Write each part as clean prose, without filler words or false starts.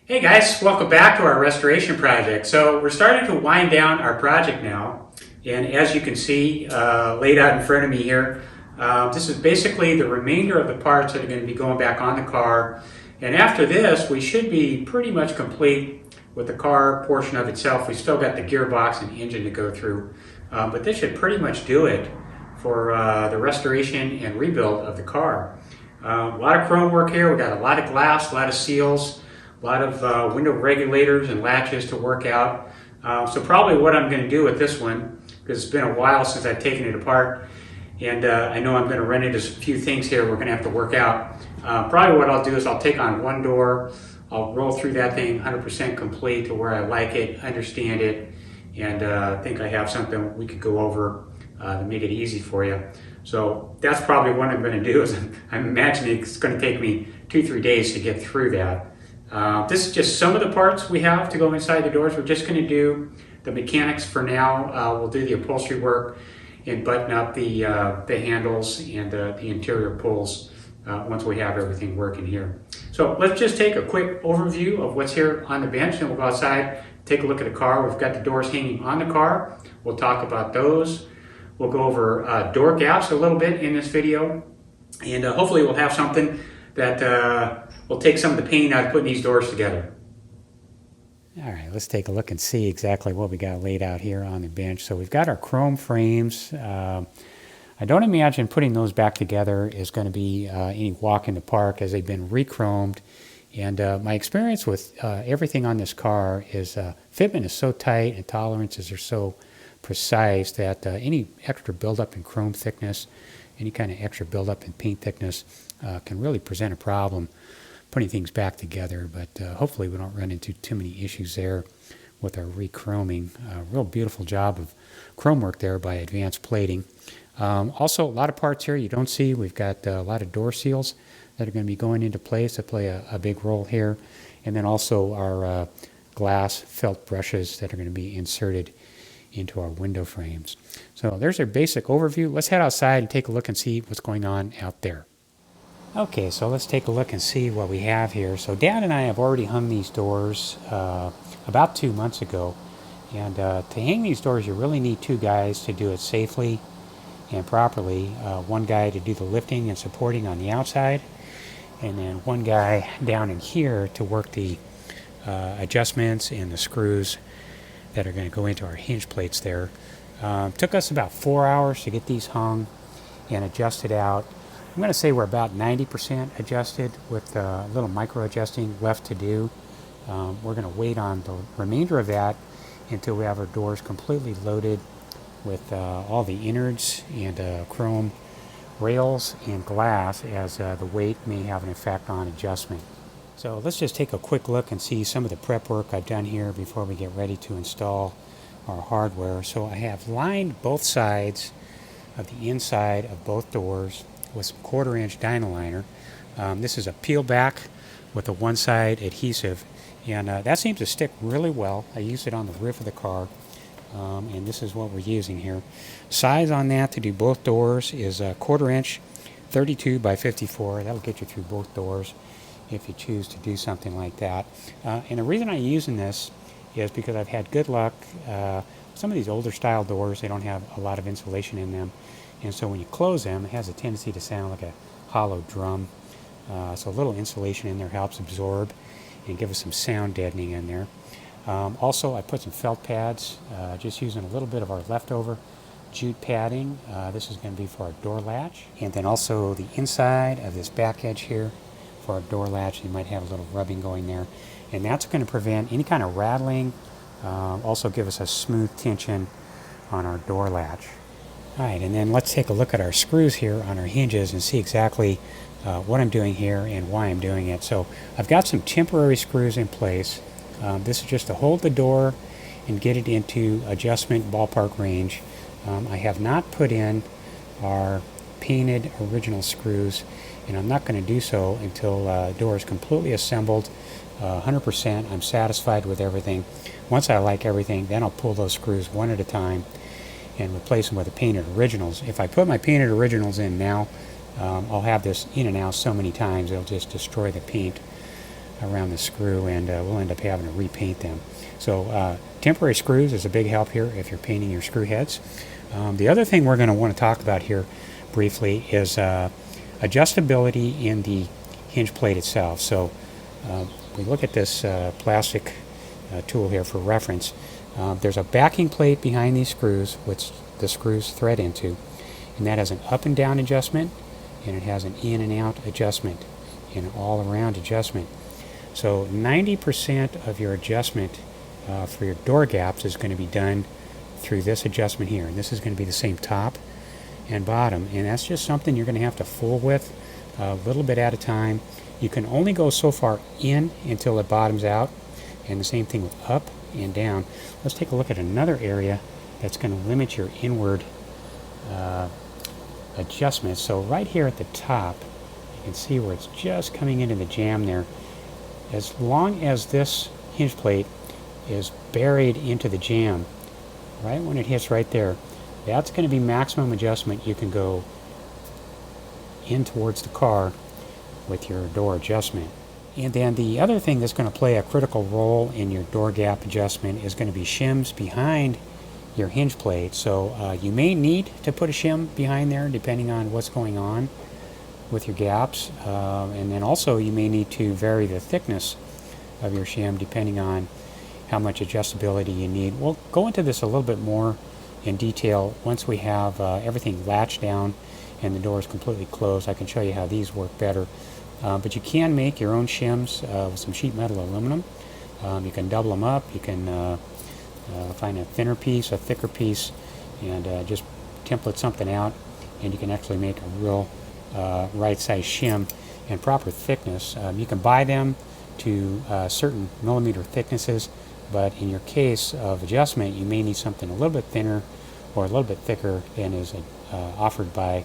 Hey guys, welcome back to our restoration project. So we're starting to wind down our project now, and as you can see laid out in front of me here, this is basically the remainder of the parts that are going to be going back on the car. And after this, we should be pretty much complete with the car portion of itself. We still got the gearbox and engine to go through, but this should pretty much do it for the restoration and rebuild of the car. A lot of chrome work here. We got a lot of glass, a lot of seals, a lot of window regulators and latches to work out. So probably what I'm going to do with this one, because it's been a while since I've taken it apart, and I know I'm going to run into a few things here we're going to have to work out. Probably what I'll do is I'll take on one door, I'll roll through that thing 100% complete to where I like it, understand it, and think I have something we could go over to make it easy for you. So that's probably what I'm going to do. Is I'm imagining it's going to take me 2-3 days to get through that. This is just some of the parts we have to go inside the doors. We're just going to do the mechanics for now. We'll do the upholstery work and button up the handles and the interior pulls once we have everything working here. So let's just take a quick overview of what's here on the bench, and we'll go outside, take a look at the car. We've got the doors hanging on the car. We'll talk about those. We'll go over door gaps a little bit in this video, and hopefully we'll have something that will take some of the pain out of putting these doors together. All right, let's take a look and see exactly what we got laid out here on the bench. So we've got our chrome frames. I don't imagine putting those back together is going to be any walk in the park, as they've been re-chromed. And my experience with everything on this car is fitment is so tight and tolerances are so precise that any extra buildup in chrome thickness, any kind of extra buildup in paint thickness can really present a problem putting things back together. But hopefully we don't run into too many issues there with our re-chroming. Real beautiful job of chrome work there by Advanced Plating. Also, a lot of parts here you don't see. We've got a lot of door seals that are going to be going into place that play a big role here. And then also our glass felt brushes that are going to be inserted into our window frames. So there's our basic overview. Let's head outside and take a look and see what's going on out there. Okay, so let's take a look and see what we have here. So Dad and I have already hung these doors about 2 months ago. And to hang these doors, you really need 2 guys to do it safely and properly. One guy to do the lifting and supporting on the outside, and then one guy down in here to work the adjustments and the screws that are going to go into our hinge plates there. Took us about 4 hours to get these hung and adjusted out. I'm going to say we're about 90% adjusted with a little micro adjusting left to do. We're going to wait on the remainder of that until we have our doors completely loaded with all the innards and chrome rails and glass, as the weight may have an effect on adjustment. So let's just take a quick look and see some of the prep work I've done here before we get ready to install our hardware. So I have lined both sides of the inside of both doors with some 1/4-inch dyno liner. This is a peel back with a one-side adhesive, and that seems to stick really well. I use it on the roof of the car, and this is what we're using here. Size on that to do both doors is a 1/4-inch, 32 by 54. That'll get you through both doors if you choose to do something like that. And the reason I'm using this is because I've had good luck. Some of these older style doors, they don't have a lot of insulation in them, and so when you close them, it has a tendency to sound like a hollow drum. So a little insulation in there helps absorb and give us some sound deadening in there. Also, I put some felt pads, just using a little bit of our leftover jute padding. This is going to be for our door latch, and then also the inside of this back edge here for our door latch. You might have a little rubbing going there, and that's going to prevent any kind of rattling. Also give us a smooth tension on our door latch. All right, and then let's take a look at our screws here on our hinges and see exactly what I'm doing here and why I'm doing it. So I've got some temporary screws in place. This is just to hold the door and get it into adjustment ballpark range. I have not put in our painted original screws, and I'm not going to do so until the door is completely assembled, 100%. I'm satisfied with everything. Once I like everything, then I'll pull those screws one at a time and replace them with the painted originals. If I put my painted originals in now, I'll have this in and out so many times it'll just destroy the paint around the screw, and we'll end up having to repaint them. So temporary screws is a big help here if you're painting your screw heads. The other thing we're going to want to talk about here briefly is adjustability in the hinge plate itself. So we look at this plastic tool here for reference. There's a backing plate behind these screws, which the screws thread into, and that has an up and down adjustment, and it has an in and out adjustment, and an all around adjustment. So 90% of your adjustment for your door gaps is going to be done through this adjustment here, and this is going to be the same top and bottom, and that's just something you're going to have to fool with a little bit at a time. You can only go so far in until it bottoms out, and the same thing with up and down. Let's take a look at another area that's going to limit your inward adjustment. So right here at the top, you can see where it's just coming into the jamb there. As long as this hinge plate is buried into the jamb, right when it hits right there, that's going to be maximum adjustment you can go in towards the car with your door adjustment. And then the other thing that's going to play a critical role in your door gap adjustment is going to be shims behind your hinge plate. So you may need to put a shim behind there depending on what's going on with your gaps, and then also you may need to vary the thickness of your shim depending on how much adjustability you need. We'll go into this a little bit more in detail once we have everything latched down and the door is completely closed. I can show you how these work better. But you can make your own shims with some sheet metal aluminum. You can double them up. You can find a thinner piece, a thicker piece, and just template something out, and you can actually make a real right size shim and proper thickness. You can buy them to certain millimeter thicknesses, but in your case of adjustment, you may need something a little bit thinner or a little bit thicker than is offered by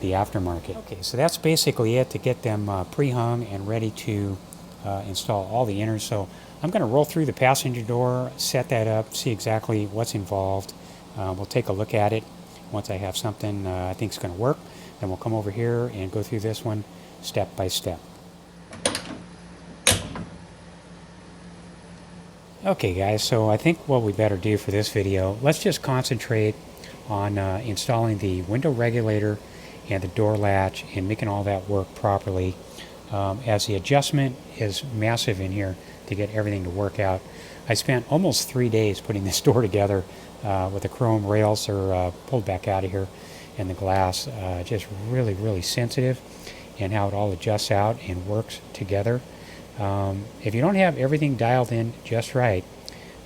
the aftermarket. Okay, so that's basically it to get them pre-hung and ready to install all the inners. So I'm going to roll through the passenger door, set that up, see exactly what's involved. We'll take a look at it once I have something I think is going to work. Then we'll come over here and go through this one step by step. Okay guys, so I think what we better do for this video, let's just concentrate on installing the window regulator and the door latch and making all that work properly, as the adjustment is massive in here to get everything to work out. I spent almost 3 days putting this door together with the chrome rails are pulled back out of here, and the glass just really sensitive, and how it all adjusts out and works together. If you don't have everything dialed in just right,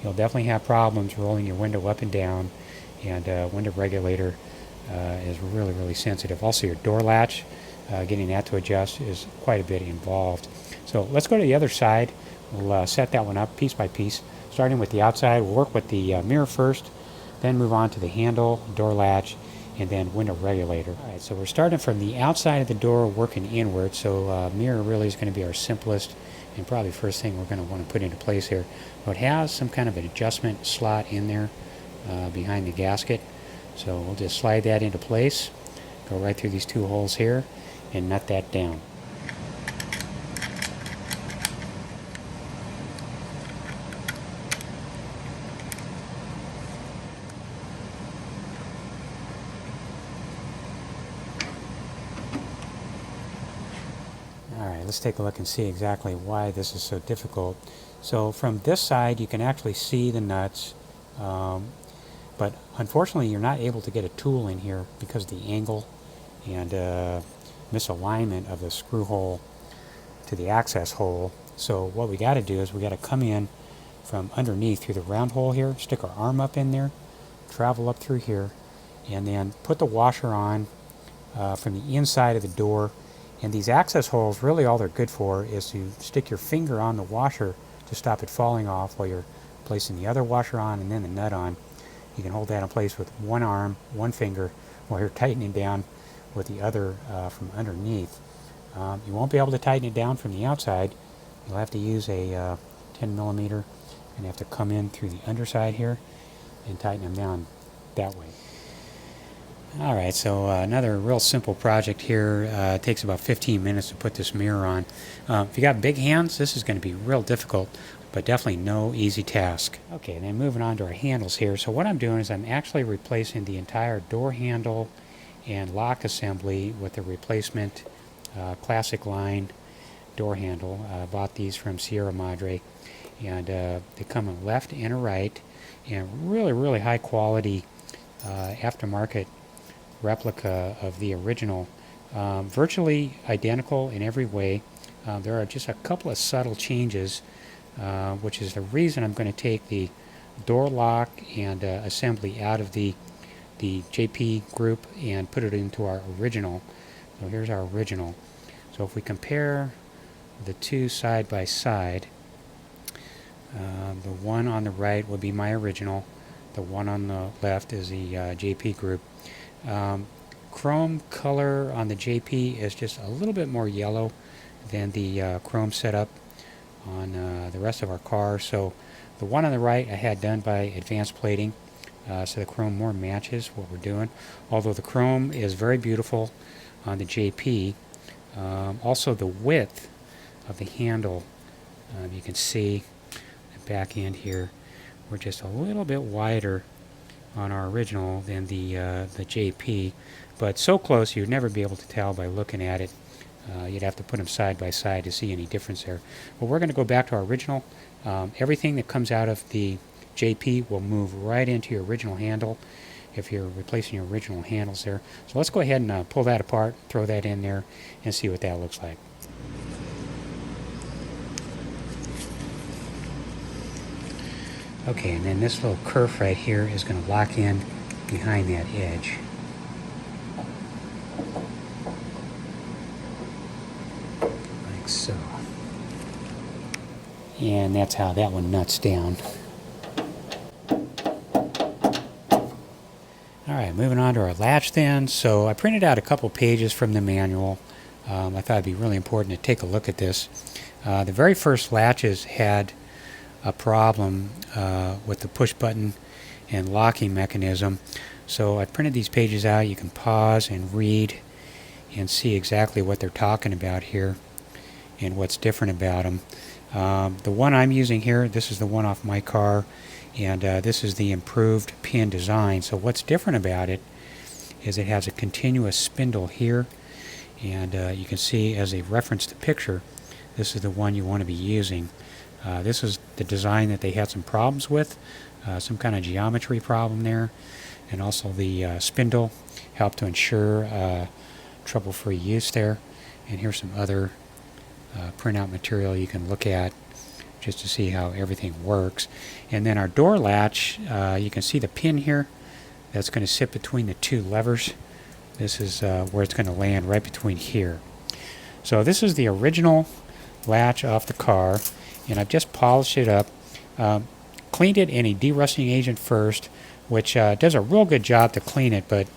you'll definitely have problems rolling your window up and down, and window regulator is really sensitive. Also your door latch, getting that to adjust is quite a bit involved. So let's go to the other side. We'll set that one up piece by piece, starting with the outside. We'll work with the mirror first, then move on to the handle, door latch, and then window regulator. Alright, so we're starting from the outside of the door, working inward. So mirror really is going to be our simplest and probably first thing we're going to want to put into place here. So it has some kind of an adjustment slot in there behind the gasket. So we'll just slide that into place, go right through these two holes here, and nut that down. Alright, let's take a look and see exactly why this is so difficult. So from this side you can actually see the nuts, but unfortunately you're not able to get a tool in here because of the angle and misalignment of the screw hole to the access hole. So what we got to do is we got to come in from underneath through the round hole here, stick our arm up in there, travel up through here, and then put the washer on from the inside of the door. And these access holes, really all they're good for is to stick your finger on the washer to stop it falling off while you're placing the other washer on and then the nut on. You can hold that in place with one arm, one finger, while you're tightening down with the other from underneath. You won't be able to tighten it down from the outside. You'll have to use a 10 millimeter and have to come in through the underside here and tighten them down that way. Alright, so another real simple project here. It takes about 15 minutes to put this mirror on. If you got big hands, this is going to be real difficult, but definitely no easy task. Okay, then moving on to our handles here. So what I'm doing is I'm actually replacing the entire door handle and lock assembly with a replacement classic line door handle. I bought these from Sierra Madre, and they come in left and a right, and really high quality aftermarket replica of the original, virtually identical in every way. There are just a couple of subtle changes, which is the reason I'm going to take the door lock and assembly out of the JP group and put it into our original. So here's our original. So if we compare the two side by side, the one on the right will be my original, the one on the left is the JP group. Chrome color on the JP is just a little bit more yellow than the chrome setup on the rest of our car. So the one on the right I had done by advanced plating, so the chrome more matches what we're doing. Although the chrome is very beautiful on the JP. Also the width of the handle, you can see the back end here, we're just a little bit wider on our original than the JP, but so close you'd never be able to tell by looking at it. You'd have to put them side by side to see any difference there. But we're going to go back to our original. Everything that comes out of the JP will move right into your original handle if you're replacing your original handles there. So let's go ahead and pull that apart, throw that in there, and see what that looks like. Okay, and then this little kerf right here is going to lock in behind that edge. Like so. And that's how that one nuts down. Alright, moving on to our latch then. So I printed out a couple pages from the manual. I thought it'd be really important to take a look at this. The very first latches had a problem with the push button and locking mechanism. So I printed these pages out. You can pause and read and see exactly what they're talking about here and what's different about them. The one I'm using here, this is the one off my car, and this is the improved pin design. So what's different about it is it has a continuous spindle here, and you can see as a reference to picture, this is the one you want to be using. This is the design that they had some problems with, some kind of geometry problem there, and also the spindle helped to ensure trouble-free use there. And here's some other printout material you can look at just to see how everything works. And then our door latch, you can see the pin here that's going to sit between the two levers. This is where it's going to land, right between here. So this is the original latch off the car, and I've just polished it up, cleaned it in a de-rusting agent first, which does a real good job to clean it, but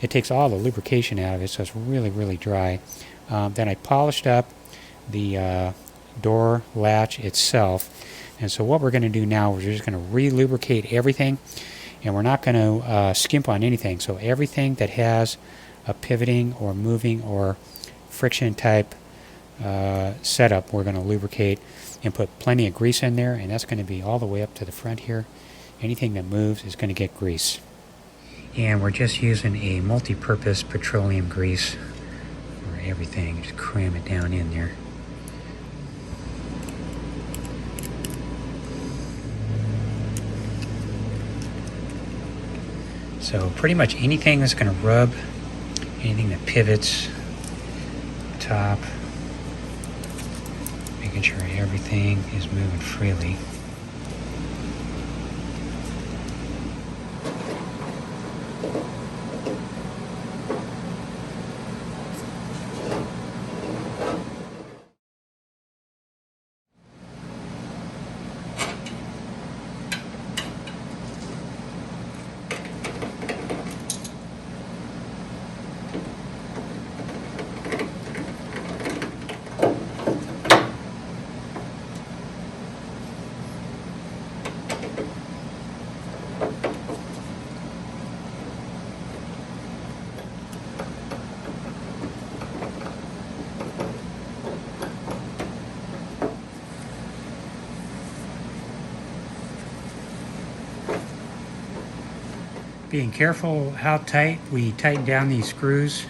it takes all the lubrication out of it, so it's really dry. Then I polished up the door latch itself, and so what we're going to do now is we're just going to re-lubricate everything, and we're not going to skimp on anything. So everything that has a pivoting or moving or friction type setup, we're going to lubricate and put plenty of grease in there, and that's going to be all the way up to the front here. Anything that moves is going to get grease. And we're just using a multi-purpose petroleum grease for everything. Just cram it down in there. So pretty much anything that's going to rub, anything that pivots, top, making sure everything is moving freely. Being careful how tight we tighten down these screws.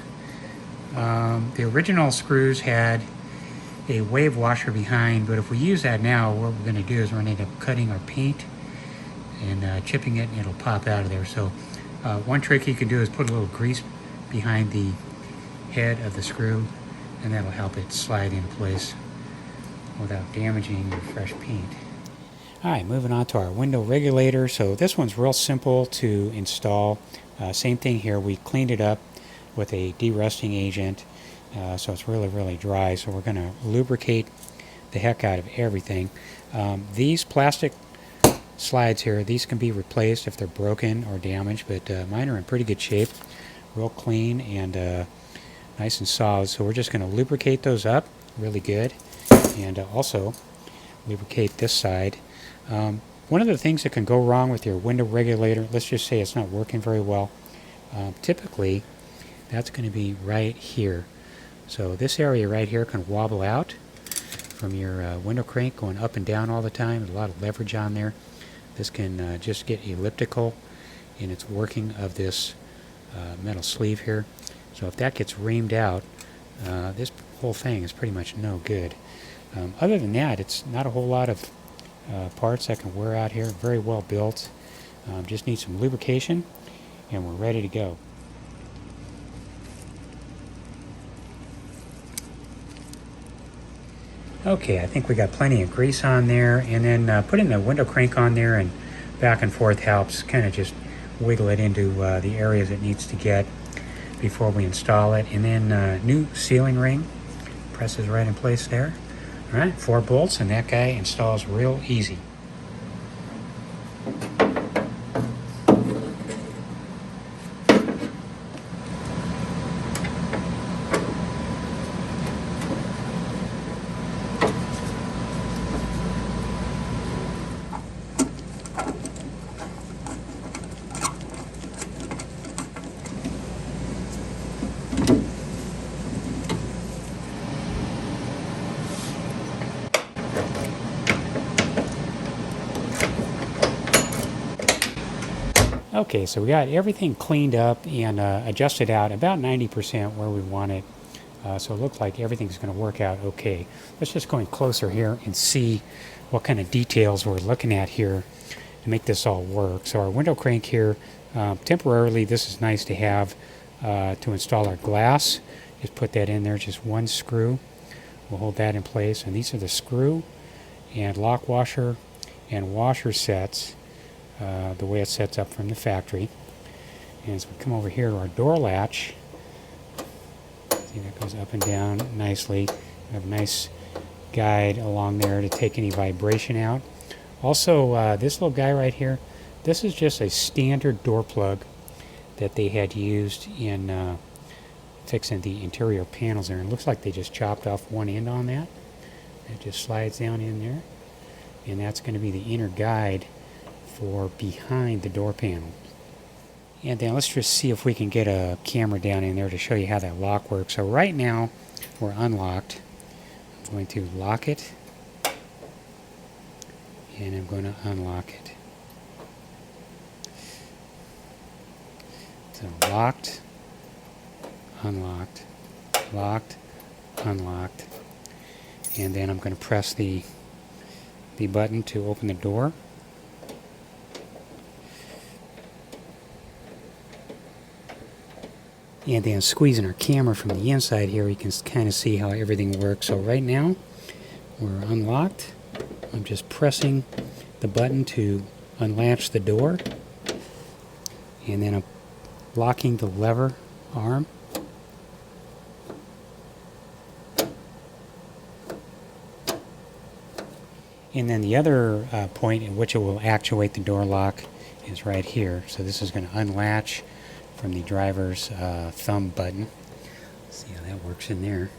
The original screws had a wave washer behind, but if we use that now, what we're going to do is we're going to end up cutting our paint and chipping it, and it'll pop out of there. So one trick you can do is put a little grease behind the head of the screw, and that'll help it slide into place without damaging your fresh paint. Alright, moving on to our window regulator. So this one's real simple to install. Same thing here, we cleaned it up with a de-rusting agent, so it's really dry. So we're going to lubricate the heck out of everything. These plastic slides here, these can be replaced if they're broken or damaged, but mine are in pretty good shape, real clean and nice and solid. So we're just going to lubricate those up really good, and also lubricate this side. One of the things that can go wrong with your window regulator, let's just say it's not working very well, typically that's going to be right here. So this area right here can wobble out from your window crank going up and down all the time. There's a lot of leverage on there. This can just get elliptical in its working of this metal sleeve here. So if that gets reamed out, this whole thing is pretty much no good. Other than that, it's not a whole lot of parts that can wear out here. Very well built. Just need some lubrication and we're ready to go. Okay, I think we got plenty of grease on there, and then putting the window crank on there and back and forth helps kind of just wiggle it into the areas it needs to get before we install it. And then new sealing ring presses right in place there. All right, 4 bolts, and that guy installs real easy. Okay, so we got everything cleaned up and adjusted out about 90% where we want it. So it looks like everything's going to work out okay. Let's just go in closer here and see what kind of details we're looking at here to make this all work. So our window crank here, temporarily this is nice to have to install our glass. Just put that in there, just one screw. We'll hold that in place. And these are the screw and lock washer and washer sets. The way it sets up from the factory. And as we come over here to our door latch, see that goes up and down nicely. We have a nice guide along there to take any vibration out. Also, this little guy right here, this is just a standard door plug that they had used in fixing the interior panels there. And it looks like they just chopped off one end on that. It just slides down in there. And that's going to be the inner guide for behind the door panel. And then let's just see if we can get a camera down in there to show you how that lock works. So right now we're unlocked. I'm going to lock it and I'm going to unlock it. So locked, unlocked, locked, unlocked, and then I'm going to press the button to open the door. And then squeezing our camera from the inside here, you can kind of see how everything works. So right now, we're unlocked. I'm just pressing the button to unlatch the door. And then I'm locking the lever arm. And then the other point in which it will actuate the door lock is right here. So this is going to unlatch from the driver's thumb button. Let's see how that works in there.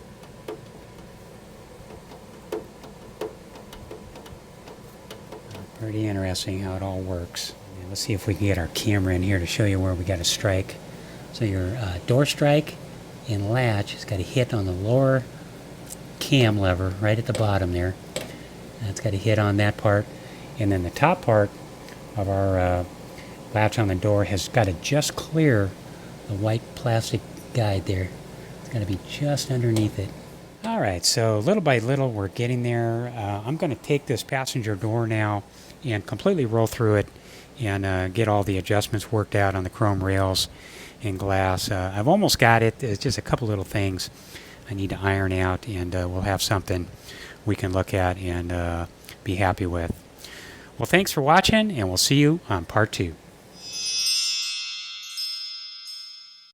Pretty interesting how it all works. And let's see if we can get our camera in here to show you where we got a strike. So your door strike and latch has got a hit on the lower cam lever right at the bottom there. That's got to hit on that part. And then the top part of our latch on the door has got to just clear the white plastic guide there. It's got to be just underneath it. All right, so little by little we're getting there. I'm going to take this passenger door now and completely roll through it and get all the adjustments worked out on the chrome rails and glass. I've almost got it. It's just a couple little things I need to iron out, and we'll have something we can look at and be happy with. Well, thanks for watching, and we'll see you on part 2.